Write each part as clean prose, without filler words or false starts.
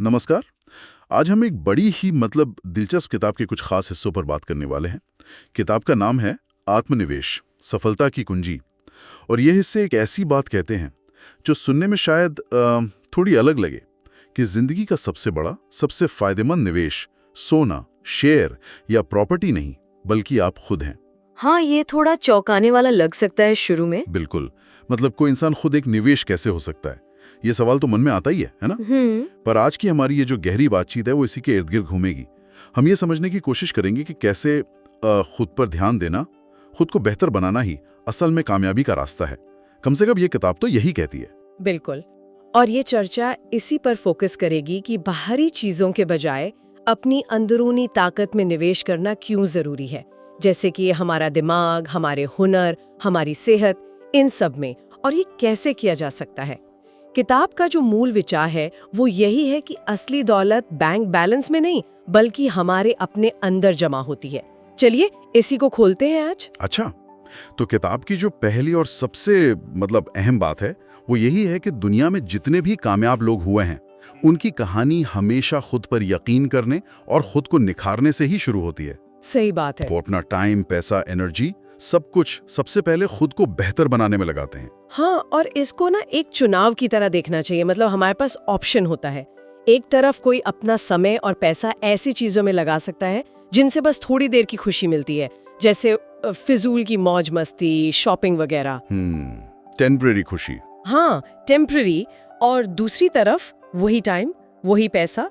नमस्कार। आज हम एक बड़ी ही दिलचस्प किताब के कुछ खास हिस्सों पर बात करने वाले हैं। किताब का नाम है आत्मनिवेश, सफलता की कुंजी। और ये हिस्से एक ऐसी बात कहते हैं जो सुनने में शायद थोड़ी अलग लगे कि जिंदगी का सबसे बड़ा, सबसे फायदेमंद निवेश सोना, शेयर या प्रॉपर्टी नहीं, बल्कि आप खुद हैं। हाँ, ये थोड़ा चौंकाने वाला लग सकता है शुरू में। बिल्कुल। कोई इंसान खुद एक निवेश कैसे हो सकता है, ये सवाल तो मन में आता ही है ना? पर आज की हमारी ये जो गहरी बातचीत है वो इसी के इर्द गिर्द घूमेगी। हम ये समझने की कोशिश करेंगे कि कैसे खुद पर ध्यान देना, खुद को बेहतर बनाना ही असल में कामयाबी का रास्ता है। कम से कम ये किताब तो यही कहती है। बिल्कुल। और ये चर्चा इसी पर फोकस करेगी कि बाहरी चीजों के बजाय अपनी अंदरूनी ताकत में निवेश करना क्यों जरूरी है, जैसे कि हमारा दिमाग, हमारे हुनर, हमारी सेहत, इन सब में, और ये कैसे किया जा सकता है। किताब का जो मूल विचार है वो यही है कि असली दौलत बैंक बैलेंस में नहीं, बल्कि हमारे अपने अंदर जमा होती है। चलिए इसी को खोलते हैं आज। अच्छा, तो किताब की जो पहली और सबसे अहम बात है वो यही है कि दुनिया में जितने भी कामयाब लोग हुए हैं उनकी कहानी हमेशा खुद पर यकीन करने और खुद को निखारने से ही शुरू होती है। सही बात है। वो अपना टाइम, पैसा, एनर्जी, सब कुछ सबसे पहले खुद को बेहतर बनाने में लगाते हैं। हाँ, और इसको ना एक चुनाव की तरह देखना चाहिए। हमारे पास ऑप्शन होता है। एक तरफ कोई अपना समय और पैसा ऐसी चीजों में लगा सकता है जिनसे बस थोड़ी देर की खुशी मिलती है, जैसे फिजूल की मौज मस्ती, शॉपिंग वगैरह। टेम्परेरी खुशी। हाँ, टेम्पररी। और दूसरी तरफ वही टाइम, वही पैसा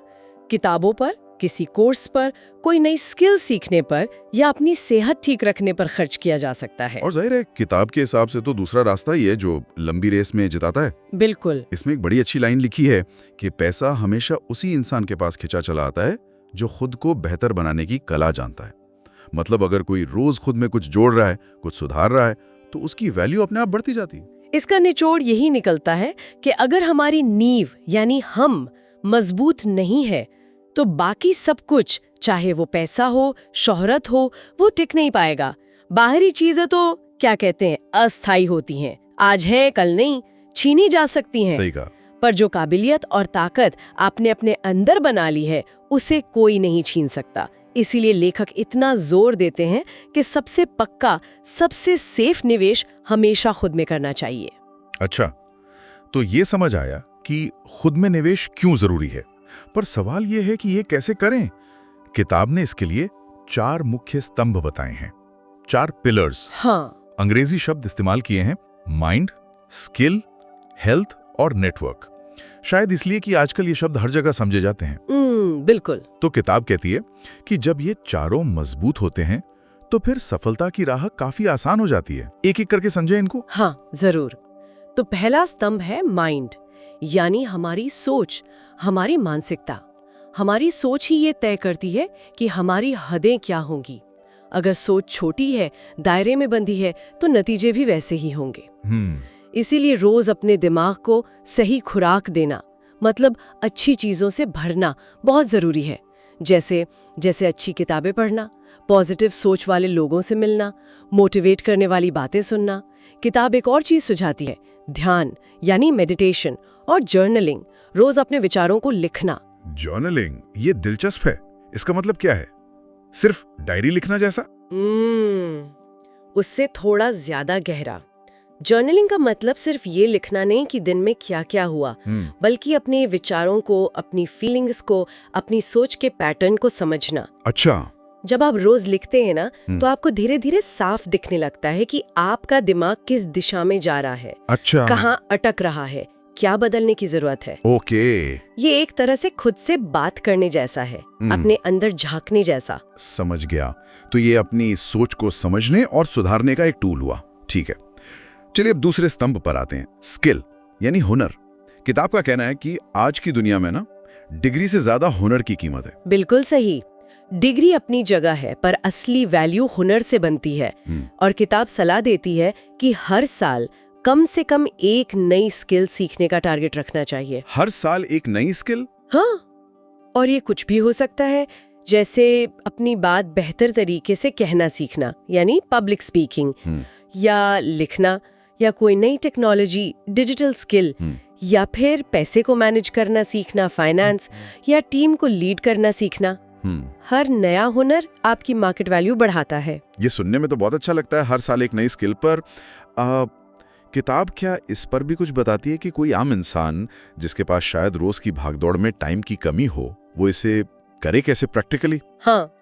किताबों पर, किसी कोर्स पर, कोई नई स्किल सीखने पर या अपनी सेहत ठीक रखने पर खर्च किया जा सकता है। और जाहिर है किताब के हिसाब से तो दूसरा रास्ता ही है जो लंबी रेस में जिताता है। बिल्कुल। इसमें एक बड़ी अच्छी लाइन लिखी है कि पैसा हमेशा उसी इंसान के पास खिंचा चला आता है जो खुद को बेहतर बनाने की कला जानता है। अगर कोई रोज खुद में कुछ जोड़ रहा है, कुछ सुधार रहा है, तो उसकी वैल्यू अपने आप बढ़ती जाती है। इसका निचोड़ यही निकलता है कि अगर हमारी नींव यानी हम मजबूत नहीं है तो बाकी सब कुछ, चाहे वो पैसा हो, शोहरत हो, वो टिक नहीं पाएगा। बाहरी चीजें तो क्या कहते हैं, अस्थायी होती हैं, आज है कल नहीं, छीनी जा सकती हैं। सही कहा। पर जो काबिलियत और ताकत आपने अपने अंदर बना ली है उसे कोई नहीं छीन सकता। इसीलिए लेखक इतना जोर देते हैं कि सबसे पक्का, सबसे सेफ निवेश हमेशा खुद में करना चाहिए। अच्छा, तो ये समझ आया कि खुद में निवेश क्यों जरूरी है, पर सवाल ये है कि ये कैसे करें। किताब ने इसके लिए 4 मुख्य स्तंभ बताए हैं, 4 पिलर्स। हाँ। अंग्रेजी शब्द इस्तेमाल किए हैं, माइंड, स्किल, हेल्थ और नेटवर्क। शायद इसलिए कि आजकल ये शब्द हर जगह समझे जाते हैं। बिल्कुल। तो किताब कहती है कि जब ये चारों मजबूत होते हैं तो फिर सफलता की राह काफी आसान हो जाती है। एक एक करके समझे इनको। हाँ, जरूर। तो पहला स्तंभ है माइंड, यानी हमारी सोच, हमारी मानसिकता। हमारी सोच ही ये तय करती है कि हमारी हदें क्या होंगी। अगर सोच छोटी है, दायरे में बंधी है, तो नतीजे भी वैसे ही होंगे। इसीलिए रोज अपने दिमाग को सही खुराक देना, अच्छी चीजों से भरना बहुत जरूरी है। जैसे अच्छी किताबें पढ़ना, पॉजिटिव सोच वाले लोगों से मिलना, मोटिवेट करने वाली बातें सुनना। किताब एक और चीज सुझाती है, ध्यान यानी मेडिटेशन और जर्नलिंग, रोज अपने विचारों को लिखना। जर्नलिंग, ये दिलचस्प है। इसका मतलब क्या है? सिर्फ डायरी लिखना जैसा? उससे थोड़ा ज्यादा गहरा। जर्नलिंग का मतलब सिर्फ ये लिखना नहीं कि दिन में क्या क्या हुआ, बल्कि अपने विचारों को, अपनी फीलिंग्स को, अपनी सोच के पैटर्न को समझना। अच्छा। जब आप रोज लिखते हैं ना, तो आपको धीरे धीरे साफ दिखने लगता है कि आपका दिमाग किस दिशा में जा रहा है। अच्छा। कहाँ अटक रहा है, क्या बदलने की जरूरत है। ओके। ये एक तरह से खुद से बात करने जैसा है, अपने अंदर झांकने जैसा। समझ गया। तो ये अपनी सोच को समझने और सुधारने का एक टूल हुआ। ठीक है, चलिए अब दूसरे स्तंभ पर आते हैं, स्किल यानी हुनर। किताब का कहना है कि आज की दुनिया में डिग्री से ज्यादा हुनर की कीमत है। बिल्कुल सही। डिग्री अपनी जगह है, पर असली वैल्यू हुनर से बनती है। और किताब सलाह देती है कि हर साल कम से कम एक नई स्किल सीखने का टारगेट रखना चाहिए। हर साल एक नई स्किल? हाँ, और ये कुछ भी हो सकता है, जैसे अपनी बात बेहतर तरीके से कहना सीखना, यानी पब्लिक स्पीकिंग, या लिखना, या कोई नई टेक्नोलॉजी, डिजिटल स्किल, या फिर पैसे को मैनेज करना सीखना, फाइनेंस, या टीम को लीड करना सीखना। हर नया हुनर आपकी मार्केट वैल्यू बढ़ाता है। ये सुनने में तो बहुत अच्छा लगता है, हर साल एक नई स्किल पर। किताब क्या इस पर भी कुछ बताती है कि कोई आम इंसान जिसके पास शायद रोज की भागदौड़ में टाइम की कमी हो, वो इसे करे कैसे प्रैक्टिकली? हाँ,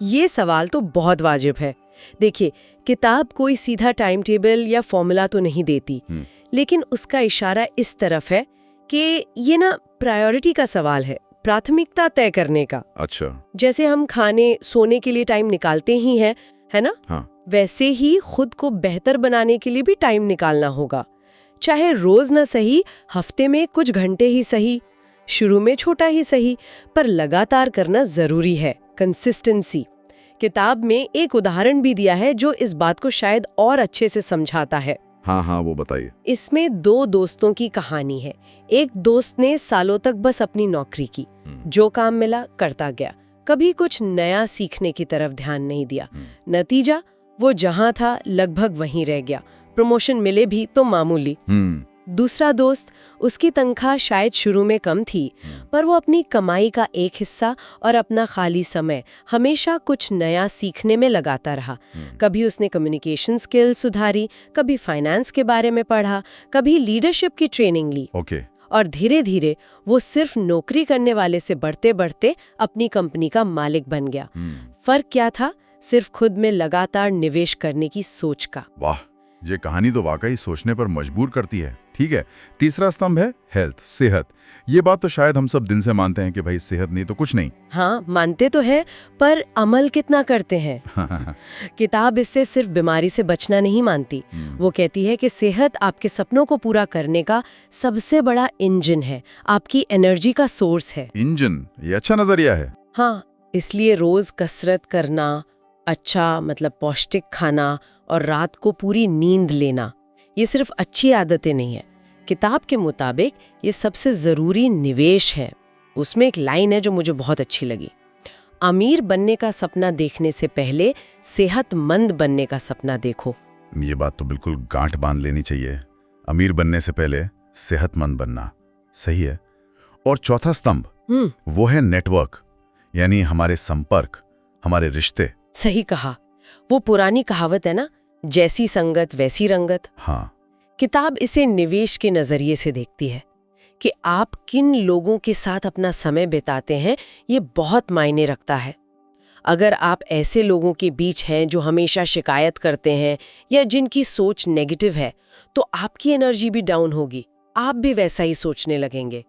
ये सवाल तो बहुत वाजिब है। देखिए, किताब कोई सीधा टाइम टेबल या फॉर्मूला तो नहीं देती, लेकिन उसका इशारा इस तरफ है कि ये ना प्रायोरिटी का सवाल है, प्राथमिकता तय करने का। अच्छा। जैसे हम खाने सोने के लिए टाइम निकालते ही हैं, है ना? हाँ। वैसे ही खुद को बेहतर बनाने के लिए भी टाइम निकालना होगा। चाहे रोज ना सही, हफ्ते में कुछ घंटे ही सही, शुरू में छोटा ही सही, पर लगातार करना जरूरी है। कंसिस्टेंसी। किताब में एक उदाहरण भी दिया है जो इस बात को शायद और अच्छे से समझाता है। हाँ, वो बताइए। इसमें दो दोस्तों की कहानी है। एक दोस्त ने सालों तक बस अपनी नौकरी की, जो काम मिला करता गया, कभी कुछ नया सीखने की तरफ ध्यान नहीं दिया। नतीजा, वो जहां था लगभग वहीं रह गया। प्रमोशन मिले भी तो मामूली। दूसरा दोस्त, उसकी तनख्वाह शायद शुरू में कम थी, पर वो अपनी कमाई का एक हिस्सा और अपना खाली समय हमेशा कुछ नया सीखने में लगाता रहा। कभी उसने कम्युनिकेशन स्किल सुधारी, कभी फाइनेंस के बारे में पढ़ा, कभी लीडरशिप की ट्रेनिंग ली। और धीरे धीरे वो सिर्फ नौकरी करने वाले से बढ़ते बढ़ते अपनी कंपनी का मालिक बन गया। फर्क क्या था? सिर्फ खुद में लगातार निवेश करने की सोच का। वाह, ये कहानी तो वाकई सोचने पर मजबूर करती है। ठीक है, तीसरा स्तंभ है हेल्थ, सेहत। ये बात तो शायद हम सब दिन से मानते हैं कि भाई सेहत नहीं तो कुछ नहीं। हाँ, मानते तो हैं, पर अमल कितना करते हैं? किताब इससे सिर्फ बीमारी से बचना नहीं मानती। वो कहती है कि सेहत आपके सपनों को पूरा करने का सबसे बड़ा इंजन है, आपकी एनर्जी का सोर्स है। इंजन, ये अच्छा नजरिया है। हाँ, इसलिए रोज कसरत करना, अच्छा मतलब पौष्टिक खाना और रात को पूरी नींद लेना, ये सिर्फ अच्छी आदतें नहीं है। किताब के मुताबिक ये सबसे ज़रूरी निवेश है। उसमें एक लाइन है जो मुझे बहुत अच्छी लगी। अमीर बनने का सपना देखने से पहले सेहतमंद बनने का सपना देखो। ये बात तो बिल्कुल गांठ बांध लेनी चाहिए। अमीर बनने से पहले सेहतमंद बनना, सही है। और चौथा स्तंभ वो है नेटवर्क, यानी हमारे संपर्क, हमारे रिश्ते। सही कहा। वो पुरानी कहावत है ना, जैसी संगत वैसी रंगत। हाँ। किताब इसे निवेश के नजरिए से देखती है कि आप किन लोगों के साथ अपना समय बिताते हैं, ये बहुत मायने रखता है। अगर आप ऐसे लोगों के बीच हैं जो हमेशा शिकायत करते हैं या जिनकी सोच नेगेटिव है, तो आपकी एनर्जी भी डाउन होगी, आप भी वैसा ही सोचने लगेंगे।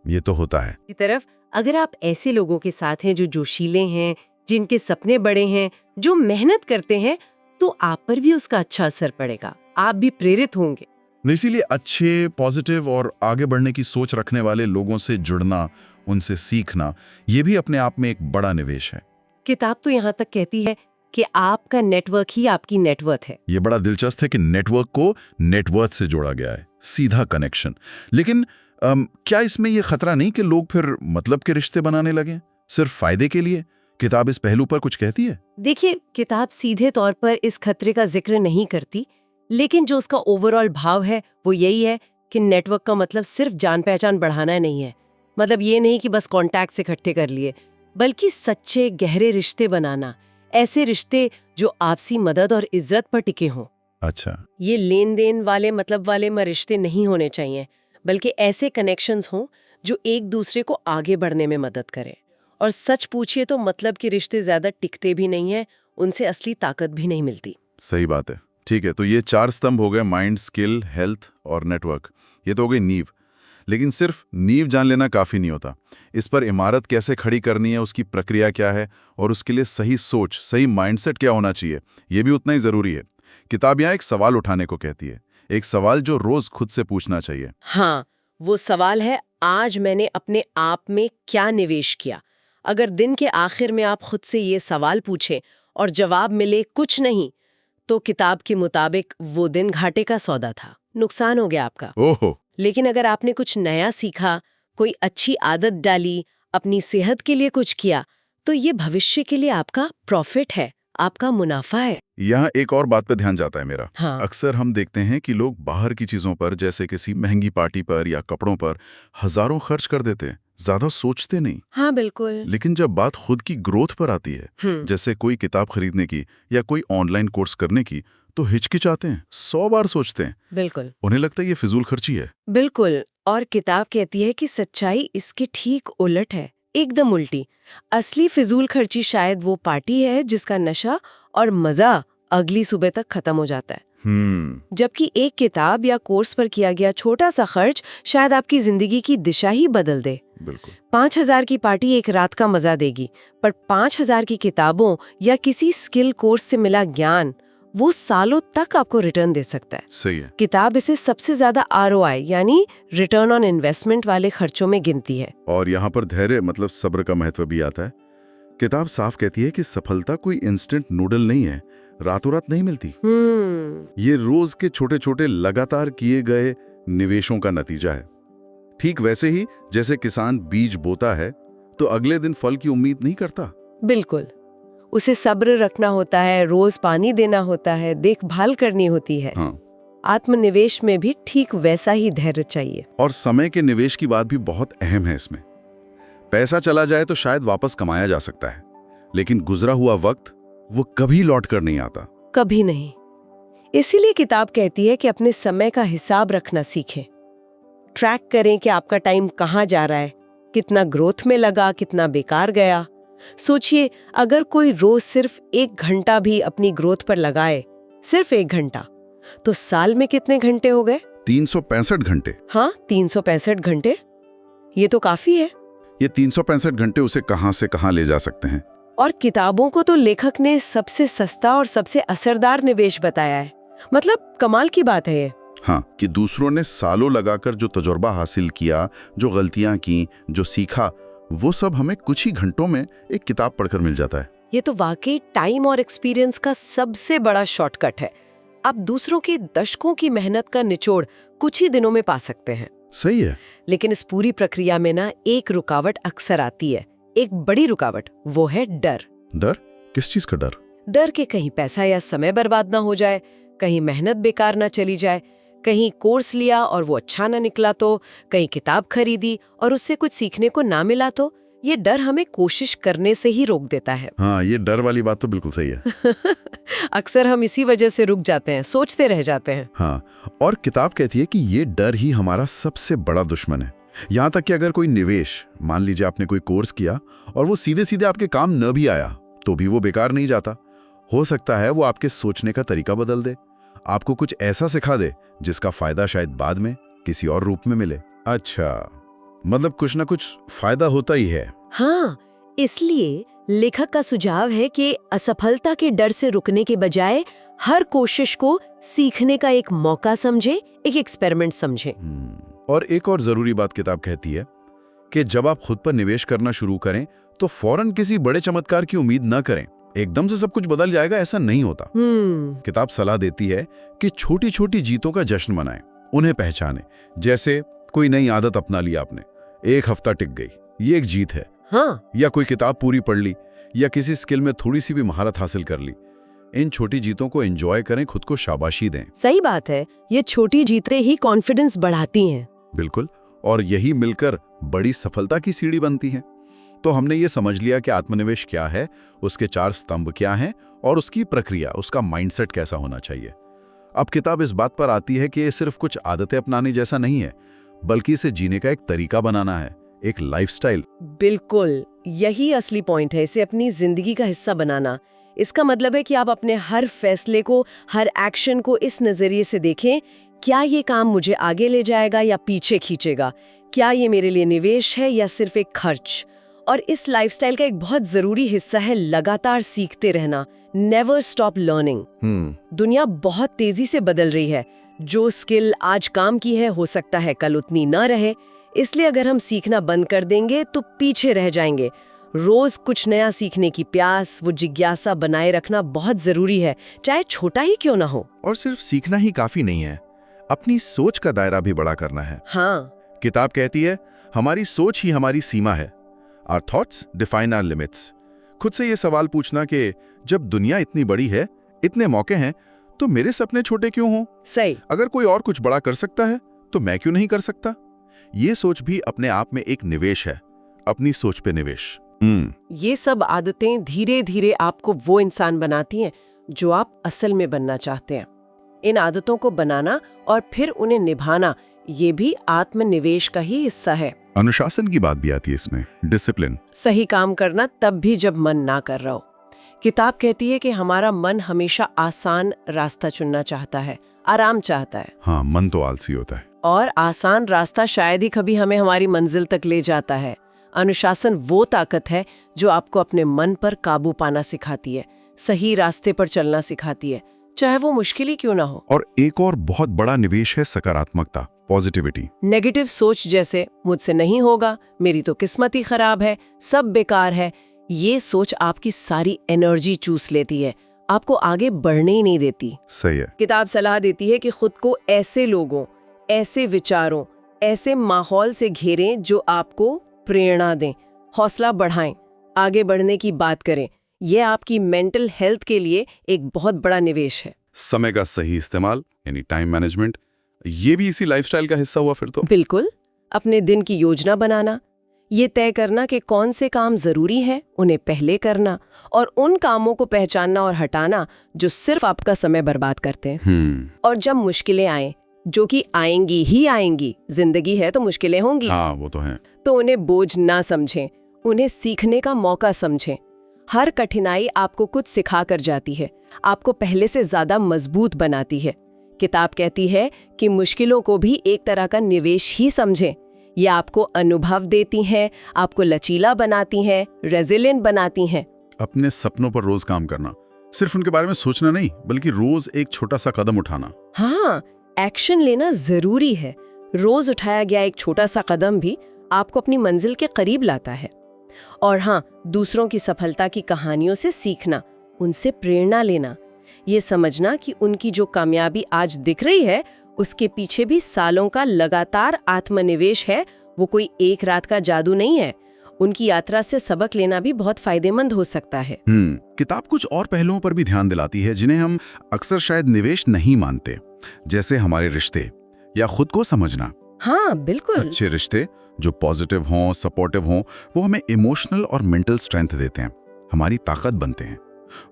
ये तो होता है। इसी तरफ अगर आप ऐसे लोगों के साथ हैं जो जोशीले हैं, जिनके सपने बड़े हैं, जो मेहनत करते हैं, तो आप पर भी उसका अच्छा असर पड़ेगा, आप भी प्रेरित होंगे। इसीलिए अच्छे, पॉजिटिव और आगे बढ़ने की सोच रखने वाले लोगों से जुड़ना, उनसे सीखना, ये भी अपने आप में एक बड़ा निवेश है। किताब तो यहाँ तक कहती है कि आपका नेटवर्क ही आपकी नेटवर्थ है। ये बड़ा दिलचस्प है कि नेटवर्क को नेटवर्थ से जोड़ा गया है, सीधा कनेक्शन। लेकिन क्या इसमें यह खतरा नहीं कि लोग फिर मतलब के रिश्ते बनाने लगे सिर्फ फायदे के लिए? किताब इस पहलू पर कुछ कहती है? देखिए, किताब सीधे तौर पर इस खतरे का जिक्र नहीं करती, लेकिन जो उसका ओवरऑल भाव है वो यही है कि नेटवर्क का मतलब सिर्फ जान पहचान बढ़ाना नहीं है। मतलब ये नहीं कि बस कॉन्टैक्ट इकट्ठे कर लिए, बल्कि सच्चे गहरे रिश्ते बनाना, ऐसे रिश्ते जो आपसी मदद और इज्जत पर टिके हों। अच्छा। ये लेन देन वाले मतलब वाले में रिश्ते नहीं होने चाहिए, बल्कि ऐसे कनेक्शंस हों जो एक दूसरे को आगे बढ़ने में मदद करें। और सच पूछिए तो मतलब के रिश्ते ज्यादा टिकते भी नहीं हैं, उनसे असली ताकत भी नहीं मिलती। सही बात है। ठीक है, तो ये 4 स्तंभ हो गए, माइंड, स्किल, हेल्थ और नेटवर्क। ये तो हो गई नींव। लेकिन सिर्फ नींव जान लेना काफ़ी नहीं होता। इस पर इमारत कैसे खड़ी करनी है, उसकी प्रक्रिया क्या है और उसके लिए सही सोच, सही माइंडसेट क्या होना चाहिए, ये भी उतना ही ज़रूरी है। किताब यहाँ एक सवाल उठाने को कहती है, एक सवाल जो रोज़ खुद से पूछना चाहिए। हाँ, वो सवाल है, आज मैंने अपने आप में क्या निवेश किया? अगर दिन के आखिर में आप खुद से ये सवाल पूछें और जवाब मिले कुछ नहीं, तो किताब के मुताबिक वो दिन घाटे का सौदा था, नुकसान हो गया आपका। ओहो। लेकिन अगर आपने कुछ नया सीखा, कोई अच्छी आदत डाली, अपनी सेहत के लिए कुछ किया, तो ये भविष्य के लिए आपका प्रॉफिट है, आपका मुनाफा है। यहाँ एक और बात पे ध्यान जाता है मेरा। हाँ। अक्सर हम देखते हैं कि लोग बाहर की चीजों पर, जैसे किसी महंगी पार्टी पर या कपड़ों पर हजारों खर्च कर देते हैं, ज्यादा सोचते नहीं। हाँ बिल्कुल। लेकिन जब बात खुद की ग्रोथ पर आती है, जैसे कोई किताब खरीदने की या कोई ऑनलाइन कोर्स करने की, तो हिचकिचाते हैं, 100 बार सोचते हैं। बिल्कुल उन्हें लगता है ये फिजूल खर्ची है। बिल्कुल। और किताब कहती है कि सच्चाई इसके ठीक उलट है, एकदम उल्टी। असली फिजूल खर्ची शायद वो पार्टी है जिसका नशा और मजा अगली सुबह तक खत्म हो जाता है। जबकि एक किताब या कोर्स पर किया गया छोटा सा खर्च शायद आपकी जिंदगी की दिशा ही बदल दे। बिल्कुल। 5,000 की पार्टी एक रात का मजा देगी, पर 5,000 की किताबों या किसी स्किल कोर्स से मिला ज्ञान वो सालों तक आपको रिटर्न दे सकता है। सही है। किताब इसे सबसे ज्यादा ROI यानी रिटर्न ऑन इन्वेस्टमेंट वाले खर्चों में गिनती है। और यहाँ पर धैर्य मतलब सब्र का महत्व भी आता है। किताब साफ कहती है कि सफलता कोई इंस्टेंट नूडल नहीं है, रातों रात नहीं मिलती। ये रोज के छोटे छोटे लगातार किए गए निवेशों का नतीजा है। ठीक वैसे ही जैसे किसान बीज बोता है तो अगले दिन फल की उम्मीद नहीं करता। बिल्कुल, उसे सब्र रखना होता है, रोज पानी देना होता है, देखभाल करनी होती है। हाँ। आत्मनिवेश में भी ठीक वैसा ही धैर्य चाहिए। और समय के निवेश की बात भी बहुत अहम है इसमें। पैसा चला जाए तो शायद वापस कमाया जा सकता है, लेकिन गुजरा हुआ वक्त वो कभी लौट कर नहीं आता। कभी नहीं। इसीलिए किताब कहती है कि अपने समय का हिसाब रखना सीखें। ट्रैक करें कि आपका टाइम कहाँ जा रहा है, कितना ग्रोथ में लगा, कितना बेकार गया। सोचिए, अगर कोई रोज सिर्फ 1 घंटा भी अपनी ग्रोथ पर लगाए, सिर्फ 1 घंटा, तो साल में कितने घंटे हो गए? 365 घंटे। हाँ, 365 घंटे। ये तो काफी है। ये 365 घंटे उसे कहां से कहां ले जा सकते हैं। और किताबों को तो लेखक ने सबसे सस्ता और सबसे असरदार निवेश बताया है। मतलब कमाल की बात है ये। हाँ, कि दूसरों ने सालों लगाकर जो तजुर्बा हासिल किया, जो गलतियां की, जो सीखा, वो सब हमें कुछ ही घंटों में एक किताब पढ़कर मिल जाता है। ये तो वाकई टाइम और एक्सपीरियंस का सबसे बड़ा शॉर्टकट है। आप दूसरों के दशकों की मेहनत का निचोड़ कुछ ही दिनों में पा सकते हैं। सही है। लेकिन इस पूरी प्रक्रिया में ना एक रुकावट अक्सर आती है, एक बड़ी रुकावट, वो है डर। डर? किस चीज का डर? डर के कहीं पैसा या समय बर्बाद ना हो जाए, कहीं मेहनत बेकार ना चली जाए, कहीं कोर्स लिया और वो अच्छा ना निकला तो, कहीं किताब खरीदी और उससे कुछ सीखने को ना मिला तो। ये डर हमें कोशिश करने से ही रोक देता है। हाँ, ये डर वाली बात तो बिल्कुल सही है। अक्सर हम इसी वजह से रुक जाते हैं, सोचते रह जाते हैं। हाँ, और किताब कहती है कि ये डर ही हमारा सबसे बड़ा दुश्मन है। यहाँ तक कि अगर कोई निवेश, मान लीजिए आपने कोई कोर्स किया और वो सीधे सीधे आपके काम न भी आया, तो भी वो बेकार नहीं जाता। हो सकता है वो आपके सोचने का तरीका बदल दे, आपको कुछ ऐसा सिखा दे जिसका फायदा शायद बाद में किसी और रूप में मिले। अच्छा, मतलब कुछ ना कुछ फायदा होता ही है। हाँ, इसलिए लेखक का सुझाव है कि असफलता के डर से रुकने के बजाय हर कोशिश को सीखने का एक मौका समझे, एक एक्सपेरिमेंट समझे। और एक और जरूरी बात किताब कहती है कि जब आप खुद पर निवेश करना शुरू करें तो फौरन किसी बड़े चमत्कार की उम्मीद न करें। एकदम से सब कुछ बदल जाएगा, ऐसा नहीं होता। किताब सलाह देती है कि छोटी छोटी जीतों का जश्न मनाएं, उन्हें पहचानें। जैसे कोई नई आदत अपना ली आपने, 1 हफ्ता टिक गई, ये एक जीत है। हाँ। या कोई किताब पूरी पढ़ ली, या किसी स्किल में थोड़ी सी भी महारत हासिल कर ली। इन छोटी जीतों को एंजॉय करें, खुद को शाबाशी दें। सही बात है, ये छोटी जीतें ही कॉन्फिडेंस बढ़ाती हैं। बिल्कुल, और यही मिलकर बड़ी सफलता की सीढ़ी बनती है। तो हमने ये समझ लिया कि आत्मनिवेश क्या है, उसके 4 स्तंभ क्या हैं और उसकी प्रक्रिया, उसका माइंडसेट कैसा होना चाहिए। अब किताब इस बात पर आती है कि ये सिर्फ कुछ आदतें अपनाने जैसा नहीं है, बल्कि इसे जीने का एक तरीका बनाना है, एक लाइफस्टाइल। बिल्कुल, यही असली पॉइंट है, इसे अपनी जिंदगी का हिस्सा बनाना। इसका मतलब है कि आप अपने हर फैसले को, हर एक्शन को इस नजरिए से देखें, क्या ये काम मुझे आगे ले जाएगा या पीछे खींचेगा? क्या ये मेरे लिए निवेश है या सिर्फ एक खर्च? और इस लाइफस्टाइल का एक बहुत जरूरी हिस्सा है लगातार सीखते रहना, नेवर स्टॉप लर्निंग। दुनिया बहुत तेजी से बदल रही है। जो स्किल आज काम की है, हो सकता है कल उतनी ना रहे। इसलिए अगर हम सीखना बंद कर देंगे तो पीछे रह जाएंगे। रोज कुछ नया सीखने की प्यास, वो जिज्ञासा बनाए रखना बहुत जरूरी है, चाहे छोटा ही क्यों ना हो। और सिर्फ सीखना ही काफी नहीं है, अपनी सोच का दायरा भी बड़ा करना है। हाँ। किताब कहती है, हमारी सोच ही हमारी सीमा है। Our thoughts define our limits. खुद से ये सवाल पूछना कि जब दुनिया इतनी बड़ी है, इतने मौके हैं, तो मेरे सपने छोटे क्यों हों? सही। अगर कोई और कुछ बड़ा कर सकता है तो मैं क्यों नहीं कर सकता? ये सोच भी अपने आप में एक निवेश है, अपनी सोच पे निवेश। ये सब आदतें धीरे धीरे आपको वो इंसान बनाती हैं जो आप असल में बनना चाहते हैं। इन आदतों को बनाना और फिर उन्हें निभाना, ये भी आत्मनिवेश का ही हिस्सा है। अनुशासन की बात भी आती है इसमें, डिसिप्लिन। सही काम करना तब भी जब मन ना कर रहा हो। किताब कहती है कि हमारा मन हमेशा आसान रास्ता चुनना चाहता है, आराम चाहता है। हाँ, मन तो आलसी होता है। और आसान रास्ता शायद ही कभी हमें हमारी मंजिल तक ले जाता है। अनुशासन वो ताकत है जो आपको अपने मन पर काबू पाना सिखाती है, सही रास्ते पर चलना सिखाती है, चाहे वो मुश्किल ही क्यों ना हो। और एक और बहुत बड़ा निवेश है सकारात्मकता, पॉजिटिविटी। नेगेटिव सोच जैसे मुझसे नहीं होगा, मेरी तो किस्मत ही खराब है, सब बेकार है, ये सोच आपकी सारी एनर्जी चूस लेती है, आपको आगे बढ़ने ही नहीं देती। सही है। किताब सलाह देती है कि खुद को ऐसे लोगों, ऐसे विचारों, ऐसे माहौल से घेरें जो आपको प्रेरणा दें, हौसला बढ़ाएं, आगे बढ़ने की बात करें। यह आपकी मेंटल हेल्थ के लिए एक बहुत बड़ा निवेश है। समय का सही इस्तेमाल यानी टाइम मैनेजमेंट, ये भी इसी लाइफस्टाइल का हिस्सा हुआ फिर तो। बिल्कुल। अपने दिन की योजना बनाना, ये तय करना कि कौन से काम जरूरी है, उन्हें पहले करना, और उन कामों को पहचानना और हटाना जो सिर्फ आपका समय बर्बाद करते हैं। और जब मुश्किलें आए, जो कि आएंगी ही आएंगी, जिंदगी है तो मुश्किलें होंगी, हाँ वो तो है, तो उन्हें बोझ ना समझें, उन्हें सीखने का मौका समझें। हर कठिनाई आपको कुछ सिखा कर जाती है, आपको पहले से ज्यादा मजबूत बनाती है। किताब कहती है कि मुश्किलों को भी एक तरह का निवेश ही समझें। ये आपको अनुभव देती हैं, आपको लचीला बनाती हैं, रेजिलिएंट बनाती हैं। अपने सपनों पर रोज काम करना, सिर्फ उनके बारे में सोचना नहीं, बल्कि रोज एक छोटा सा कदम उठाना। हाँ, एक्शन लेना जरूरी है। रोज उठाया गया एक छोटा सा कदम भी आपको अपनी मंजिल के करीब लाता है। और हाँ, दूसरों की सफलता की कहानियों से सीखना, उनसे प्रेरणा लेना, ये समझना कि उनकी जो कामयाबी आज दिख रही है, उसके पीछे भी सालों का लगातार आत्मनिवेश है। वो कोई एक रात का जादू नहीं है। उनकी यात्रा से सबक लेना भी बहुत फायदेमंद हो सकता है। किताब कुछ और पहलुओं पर भी ध्यान दिलाती है जिन्हें हम अक्सर शायद निवेश नहीं मानते, जैसे हमारे रिश्ते या खुद को समझना। हाँ बिल्कुल। अच्छे रिश्ते जो पॉजिटिव हों, सपोर्टिव हों, वो हमें इमोशनल और मेंटल स्ट्रेंथ देते हैं, हमारी ताकत बनते हैं।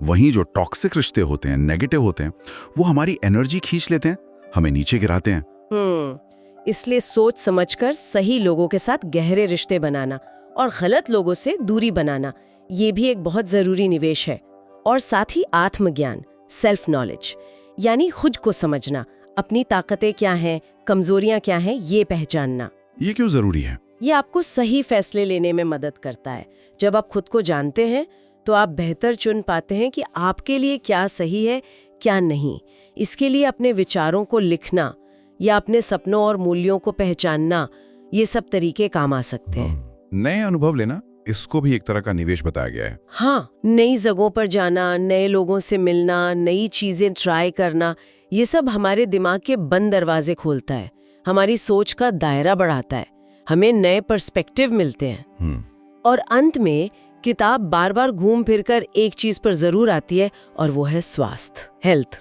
वहीं जो टॉक्सिक रिश्ते होते हैं, नेगेटिव होते हैं, वो हमारी एनर्जी खींच लेते हैं, हमें नीचे गिराते हैं। इसलिए सोच समझकर सही लोगों के साथ गहरे रिश्ते बनाना और गलत लोगों से दूरी बनाना, ये भी एक बहुत जरूरी निवेश है। और साथ ही आत्मज्ञान, सेल्फ नॉलेज, यानी खुद को समझना, अपनी ताकतें क्या हैं, कमजोरियां क्या हैं, ये पहचानना। ये क्यों जरूरी है? ये आपको सही फैसले लेने में मदद करता है। जब आप खुद को जानते हैं तो आप बेहतर चुन पाते हैं कि आपके लिए क्या सही है, क्या नहीं। इसके लिए अपने विचारों को लिखना या अपने सपनों और मूल्यों को पहचानना, ये सब तरीके काम आ सकते हैं। नए अनुभव लेना, इसको भी एक तरह का निवेश बताया गया है। हाँ, नई जगहों पर जाना, नए लोगों से मिलना, नई चीजें ट्राई करना, ये सब हमारे दिमाग के बंद दरवाजे खोलता है, हमारी सोच का दायरा बढ़ाता है, हमें नए पर्सपेक्टिव मिलते हैं। और अंत में किताब बार बार घूम फिरकर एक चीज पर जरूर आती है, और वो है स्वास्थ्य, हेल्थ।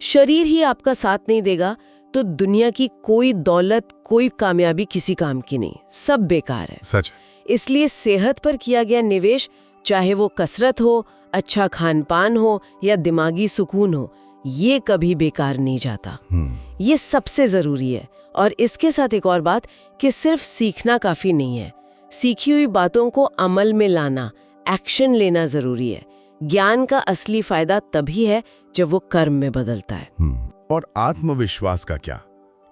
शरीर ही आपका साथ नहीं देगा तो दुनिया की कोई दौलत, कोई कामयाबी किसी काम की नहीं, सब बेकार है। सच। इसलिए सेहत पर किया गया निवेश, चाहे वो कसरत हो, अच्छा खान पान हो या दिमागी सुकून हो, ये कभी बेकार नहीं जाता। ये सबसे जरूरी है। और इसके साथ एक और बात कि सिर्फ सीखना काफी नहीं है, सीखी हुई बातों को अमल में लाना, एक्शन लेना जरूरी है। ज्ञान का असली फायदा तभी है जब वो कर्म में बदलता है। और आत्मविश्वास का क्या?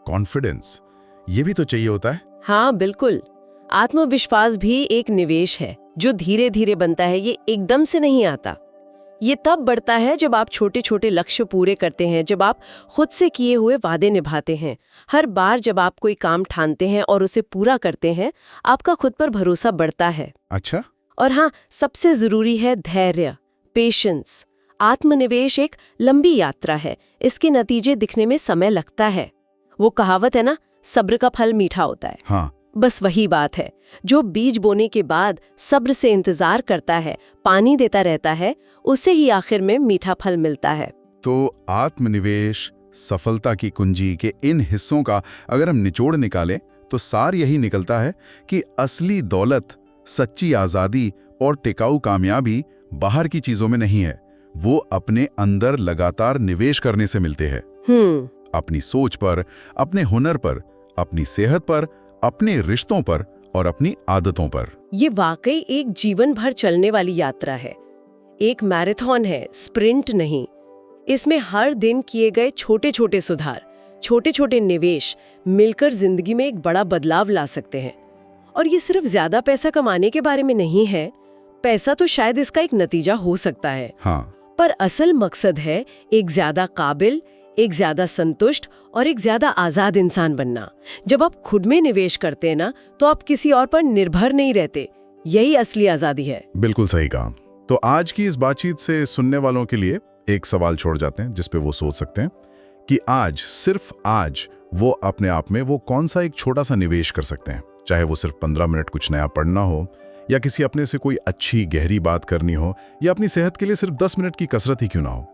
कॉन्फिडेंस, ये भी तो चाहिए होता है। हाँ बिल्कुल। आत्मविश्वास भी एक निवेश है जो धीरे धीरे बनता है, ये एकदम से नहीं आता। ये तब बढ़ता है जब आप छोटे छोटे लक्ष्य पूरे करते हैं, जब आप खुद से किए हुए वादे निभाते हैं। हर बार जब आप कोई काम ठानते हैं और उसे पूरा करते हैं, आपका खुद पर भरोसा बढ़ता है। अच्छा। और हाँ, सबसे जरूरी है धैर्य, पेशेंस। आत्मनिवेश एक लंबी यात्रा है, इसके नतीजे दिखने में समय लगता है। वो कहावत है ना, सब्र का फल मीठा होता है। हाँ, बस वही बात है, जो बीज बोने के बाद सब्र से इंतजार करता है, पानी देता रहता है, उसे ही आखिर में मीठा फल मिलता है। तो आत्मनिवेश, सफलता की कुंजी के इन हिस्सों का अगर हम निचोड़ निकालें तो सार यही निकलता है कि असली दौलत, सच्ची आज़ादी और टिकाऊ कामयाबी बाहर की चीज़ों में नहीं है, वो अपने अंदर लगातार निवेश करने से मिलते हैं। अपनी सोच पर, अपने हुनर पर, अपनी सेहत पर, अपने रिश्तों पर और अपनी आदतों पर। ये वाकई एक जीवन भर चलने वाली यात्रा है, एक मैराथन है, स्प्रिंट नहीं। इसमें हर दिन किए गए छोटे छोटे सुधार, छोटे छोटे निवेश मिलकर जिंदगी में एक बड़ा बदलाव ला सकते हैं। और ये सिर्फ ज्यादा पैसा कमाने के बारे में नहीं है, पैसा तो शायद इसका एक नतीजा हो सकता है। हाँ, पर असल मकसद है एक ज्यादा काबिल, एक ज्यादा संतुष्ट और एक ज्यादा आजाद इंसान बनना। जब आप खुद में निवेश करते हैं ना, तो आप किसी और पर निर्भर नहीं रहते। यही असली आजादी है। बिल्कुल सही कहा। तो आज की इस बातचीत से सुनने वालों के लिए एक सवाल छोड़ जाते हैं जिस पे वो सोच सकते हैं कि आज, सिर्फ आज, वो अपने आप में वो कौन सा एक छोटा सा निवेश कर सकते हैं। चाहे वो सिर्फ 15 मिनट कुछ नया पढ़ना हो, या किसी अपने से कोई अच्छी गहरी बात करनी हो, या अपनी सेहत के लिए सिर्फ 10 मिनट की कसरत ही क्यों ना हो।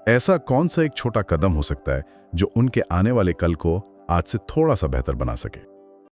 ऐसा कौन सा एक छोटा कदम हो सकता है जो उनके आने वाले कल को आज से थोड़ा सा बेहतर बना सके।